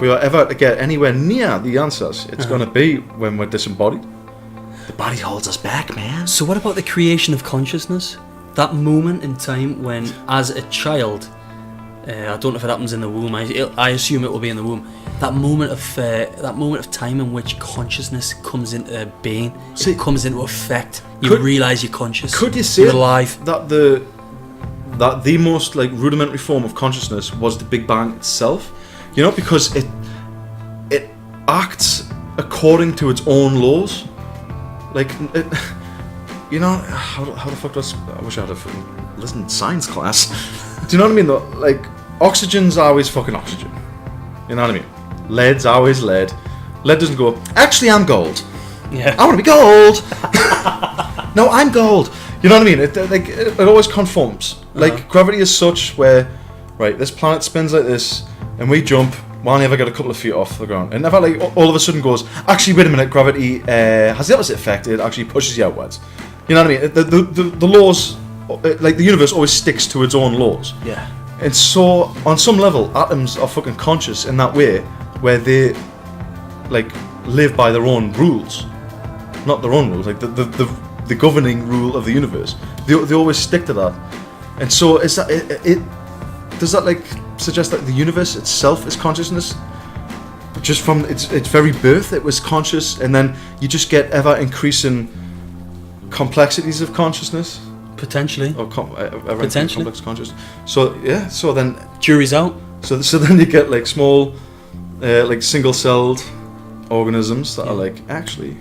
if we are ever to get anywhere near the answers, it's going to be when we're disembodied. The body holds us back, man. So what about the creation of consciousness? That moment in time when, as a child, I don't know if it happens in the womb. I assume it will be in the womb. That moment of time in which consciousness comes into being, it comes into effect. You realise you're conscious. Could you say you're alive? That the most like rudimentary form of consciousness was the Big Bang itself? You know, because it acts according to its own laws. Like, you know, how the fuck does... I wish I had a listened to science class. Do you know what I mean, though? Like, oxygen's always fucking oxygen. You know what I mean? Lead's always lead. Lead doesn't go, actually, I'm gold. Yeah. I want to be gold. No, I'm gold. You know what I mean? It always conforms. Like, gravity is such where, right, this planet spins like this, and we jump... We'll never get a couple of feet off the ground. It never like all of a sudden goes, actually wait a minute, gravity has the opposite effect, it actually pushes you outwards. You know what I mean? The laws, like the universe always sticks to its own laws. Yeah. And so, on some level, atoms are fucking conscious in that way, where they like live by their own rules. Not their own rules, like the governing rule of the universe. They always stick to that. And so is that does that like suggest that the universe itself is consciousness? Just from its very birth, it was conscious, and then you just get ever increasing complexities of consciousness. Potentially. Or ever increasing complex consciousness. So yeah, so then jury's out. So then you get like small, like single-celled organisms that are like, actually,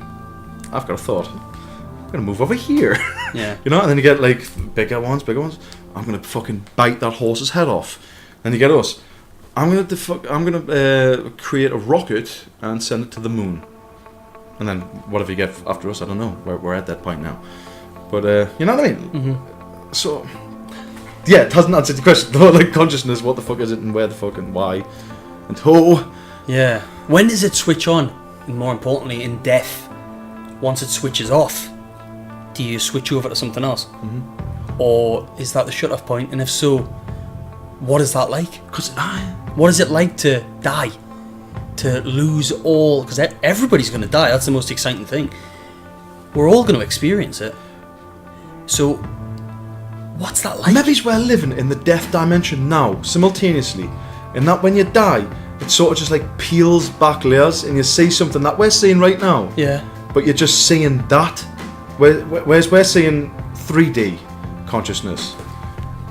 I've got a thought. I'm gonna move over here. Yeah. You know, and then you get like bigger ones. I'm gonna fucking bite that horse's head off. Then you get us. I'm gonna create a rocket and send it to the moon. And then whatever you get after us, I don't know. We're at that point now. But you know what I mean? Mm-hmm. So yeah, it hasn't answered the question though. Like consciousness, what the fuck is it, and where the fuck and why, and who? Yeah. When does it switch on? And more importantly, in death, once it switches off, do you switch over to something else? Mm-hmm. Or is that the shut-off point? And if so, what is that like? What is it like to die? To lose all... Because everybody's going to die. That's the most exciting thing. We're all going to experience it. So, what's that like? Maybe we're living in the death dimension now, simultaneously. And that when you die, it sort of just like peels back layers and you see something that we're seeing right now. Yeah. But you're just seeing that. Whereas we're seeing 3D consciousness.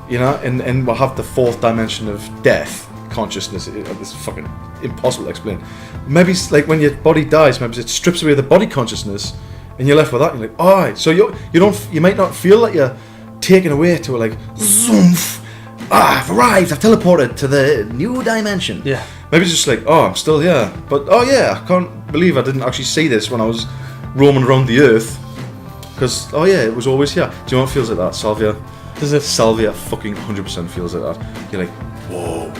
You know, and we'll have the fourth dimension of death consciousness. It's fucking impossible to explain. Maybe it's like when your body dies, maybe it strips away the body consciousness, and you're left with that. And you're like, alright, so you might not feel like you're taken away to like zoomph. I've arrived. I've teleported to the new dimension. Yeah. Maybe it's just like, oh, I'm still here, but oh yeah, I can't believe I didn't actually see this when I was roaming around the earth. Because oh yeah, it was always here. Do you know what feels like that, Salvia? Does it? Salvia fucking 100% feels like that. You're like, whoa,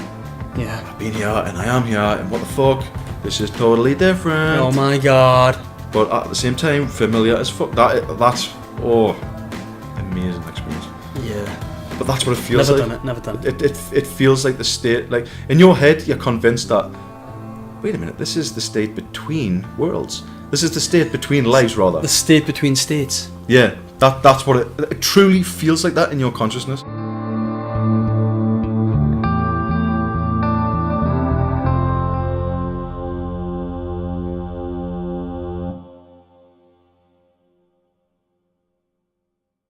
Yeah. I've been here and I am here, and what the fuck? This is totally different. Oh my god. But at the same time, familiar as fuck. That's amazing experience. Yeah. But that's what it feels like. Never done it. It feels like the state, like in your head, you're convinced that. Wait a minute, this is the state between worlds. This is the state between lives, rather. The state between states. Yeah, that's what it truly feels like that in your consciousness.